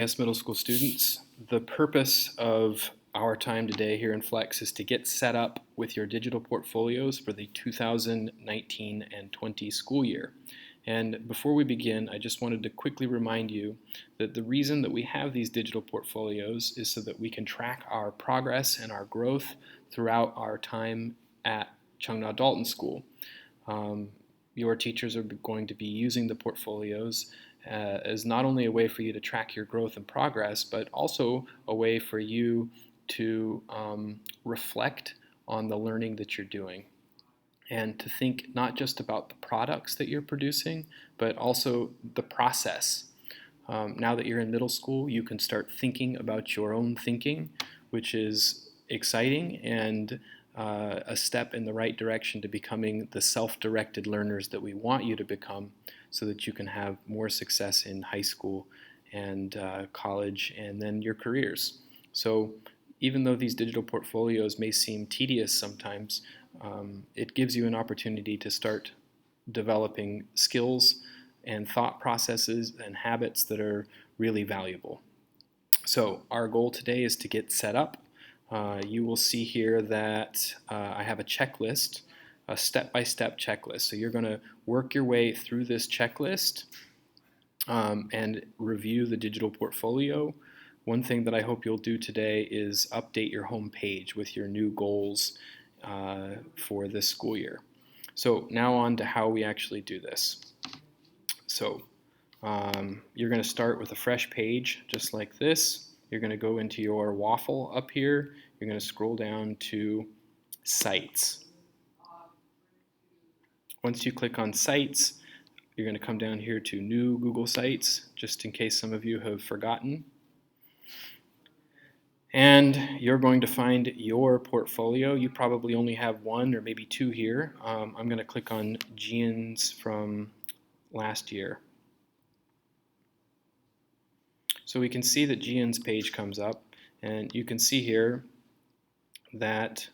Yes, middle school students, the purpose of our time today here in Flex is to get set up with your digital portfolios for the 2019 and 20 school year. And before we begin, I just wanted to quickly remind you that the reason that we have these digital portfolios is so that we can track our progress and our growth throughout our time at Chung Na Dalton School. Your teachers are going to be using the portfolios as not only a way for you to track your growth and progress, but also a way for you to reflect on the learning that you're doing and to think not just about the products that you're producing, but also the process. Now that you're in middle school, you can start thinking about your own thinking, which is exciting and a step in the right direction to becoming the self-directed learners that we want you to become so that you can have more success in high school and college and then your careers. So even though these digital portfolios may seem tedious sometimes, it gives you an opportunity to start developing skills and thought processes and habits that are really valuable. So our goal today is to get set up. You will see here that I have a checklist, a step-by-step checklist. So you're going to work your way through this checklist and review the digital portfolio. One thing that I hope you'll do today is update your home page with your new goals for this school year. So now on to how we actually do this. So you're going to start with a fresh page just like this. You're going to go into your waffle up here. You're going to scroll down to Sites. Once you click on Sites, you're going to come down here to New Google Sites, just in case some of you have forgotten. And you're going to find your portfolio. You probably only have one or maybe two here. I'm going to click on Gian's from last year. So we can see that Gian's page comes up, and you can see here that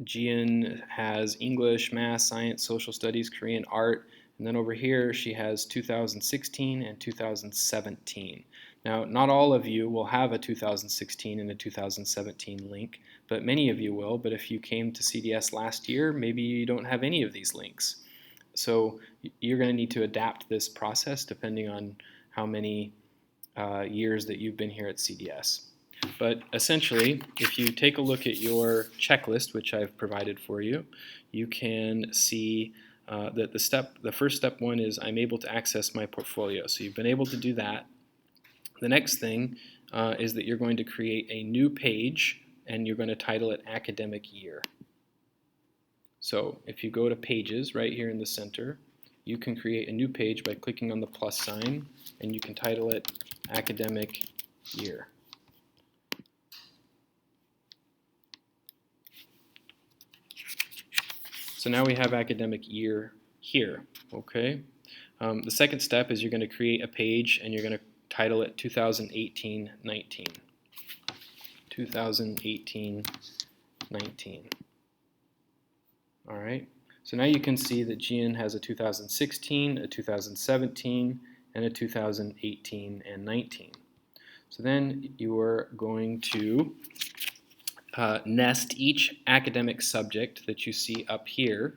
Gian has English, Math, Science, Social Studies, Korean, Art, and then over here she has 2016 and 2017. Now, not all of you will have a 2016 and a 2017 link, but many of you will. But if you came to CDS last year, maybe you don't have any of these links. So you're going to need to adapt this process depending on how many years that you've been here at CDS. But essentially, if you take a look at your checklist, which I've provided for you, you can see that the first step one is I'm able to access my portfolio. So you've been able to do that. The next thing is that you're going to create a new page and you're going to title it Academic Year. So if you go to Pages right here in the center, you can create a new page by clicking on the plus sign, and you can title it Academic Year. So now we have academic year here, okay? The second step is you're going to create a page and you're going to title it 2018-19. 2018-19. All right, so now you can see that Gian has a 2016, a 2017, and a 2018 and 19. So then you are going to nest each academic subject that you see up here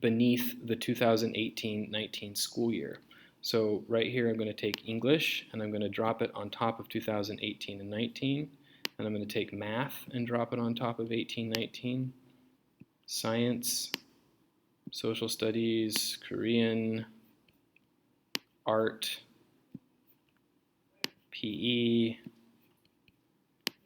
beneath the 2018-19 school year. So right here I'm going to take English and I'm going to drop it on top of 2018 and 19, and I'm going to take Math and drop it on top of 18-19, Science, Social Studies, Korean, Art, PE,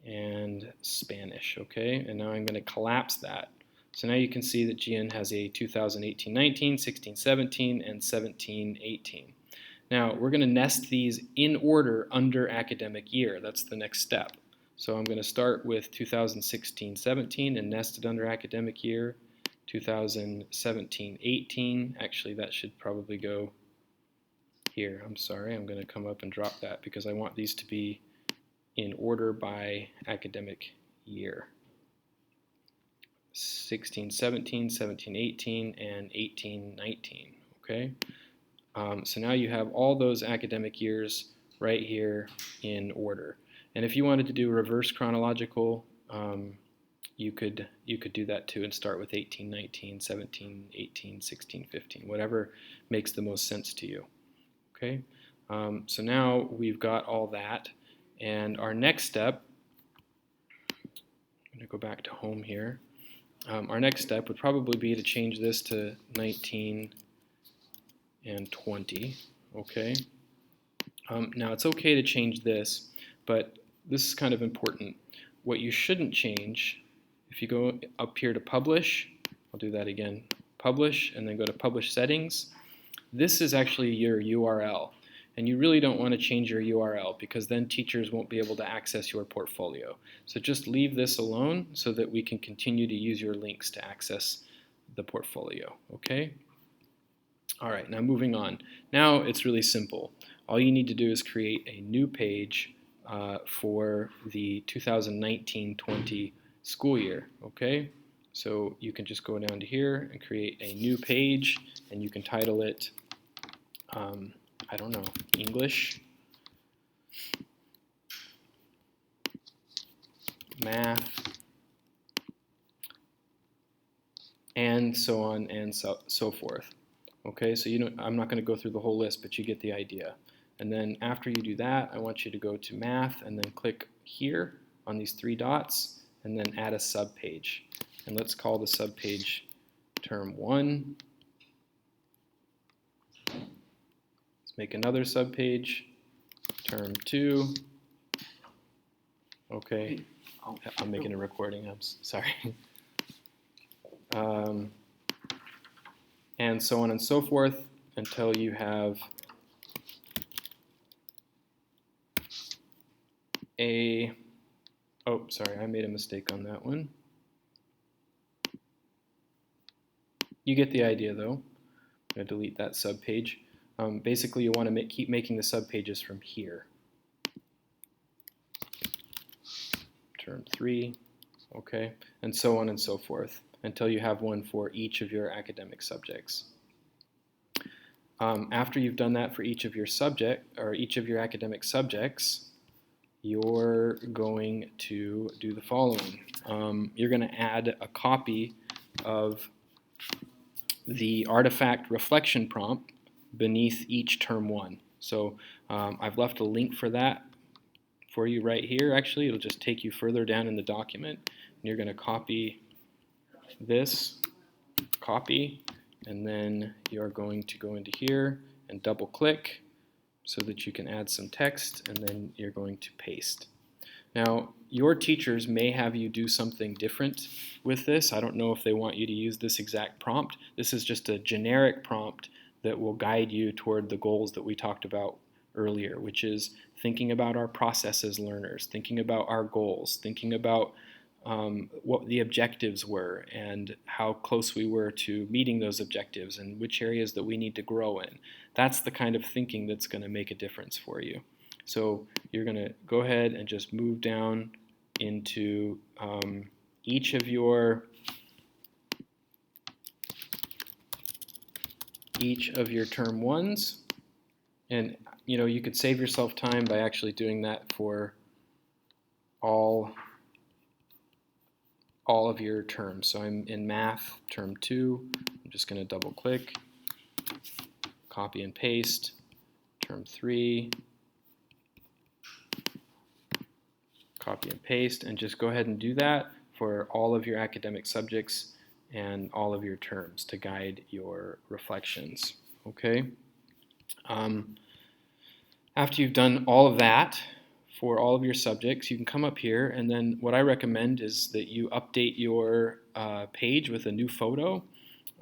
and Spanish, okay? And now I'm going to collapse that. So now you can see that Gian has a 2018-19, 16-17, and 17-18. Now we're going to nest these in order under academic year. That's the next step. So I'm going to start with 2016-17 and nest it under academic year. 2017-18, actually that should probably go here. I'm sorry, I'm going to come up and drop that because I want these to be in order by academic year. 16-17, 17-18, and 18-19, okay? So now you have all those academic years right here in order. And if you wanted to do reverse chronological, you could do that too and start with 18, 19, 17, 18, 16, 15, whatever makes the most sense to you. Okay, so now we've got all that, and our next step, I'm going to go back to home here. Our next step would probably be to change this to 19 and 20. Okay. Now it's okay to change this, but this is kind of important. What you shouldn't change, if you go up here to publish, I'll do that again, publish, and then go to publish settings, this is actually your URL. And you really don't want to change your URL because then teachers won't be able to access your portfolio. So just leave this alone so that we can continue to use your links to access the portfolio, okay? All right, now moving on. Now it's really simple. All you need to do is create a new page for the 2019-20 school year, okay? So you can just go down to here and create a new page, and you can title it, I don't know, English, math, and so on and so forth. Okay, so I'm not going to go through the whole list, but you get the idea. And then after you do that, I want you to go to math and then click here on these three dots and then add a subpage. And let's call the subpage term 1. Let's make another subpage, term 2. Okay, I'm making a recording, I'm sorry. And so on and so forth until you have a, oh, sorry, I made a mistake on that one. You get the idea though. I'm going to delete that subpage. Basically, you want to keep making the subpages from here. Term 3, okay, and so on and so forth until you have one for each of your academic subjects. After you've done that for each of your academic subjects, you're going to do the following. You're going to add a copy of the artifact reflection prompt beneath each term 1. So I've left a link for that for you right here. Actually, it'll just take you further down in the document. And you're going to copy this, copy, and then you're going to go into here and double click so that you can add some text, and then you're going to paste. Now, your teachers may have you do something different with this. I don't know if they want you to use this exact prompt. This is just a generic prompt that will guide you toward the goals that we talked about earlier, which is thinking about our process as learners, thinking about our goals, thinking about what the objectives were and how close we were to meeting those objectives and which areas that we need to grow in. That's the kind of thinking that's going to make a difference for you. So you're going to go ahead and just move down into each of your term 1s, and you could save yourself time by actually doing that for all of your terms. So I'm in math, term 2. I'm just going to double click, copy and paste, term 3, copy and paste, and just go ahead and do that for all of your academic subjects and all of your terms to guide your reflections. Okay. After you've done all of that for all of your subjects, you can come up here, and then what I recommend is that you update your page with a new photo,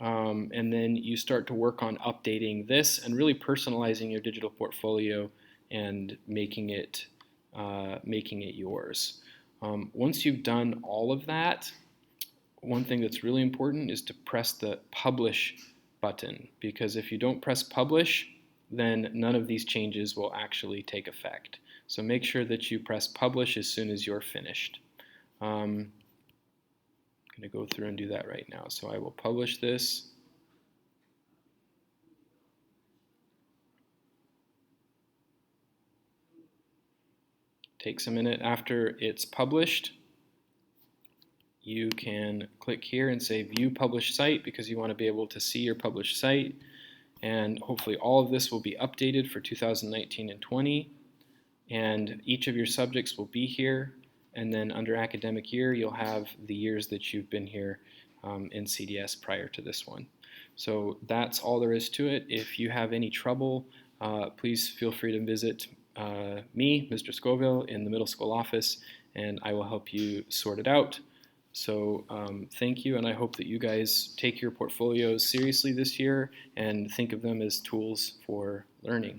and then you start to work on updating this and really personalizing your digital portfolio and making it yours. Once you've done all of that, one thing that's really important is to press the publish button, because if you don't press publish, then none of these changes will actually take effect. So make sure that you press publish as soon as you're finished. I'm going to go through and do that right now. So I will publish this. takes a minute after it's published. You can click here and say View Published Site because you want to be able to see your published site. And hopefully all of this will be updated for 2019 and 20. And each of your subjects will be here. And then under academic year, you'll have the years that you've been here in CDS prior to this one. So that's all there is to it. If you have any trouble, please feel free to visit me, Mr. Scoville, in the middle school office, and I will help you sort it out. So thank you, and I hope that you guys take your portfolios seriously this year and think of them as tools for learning.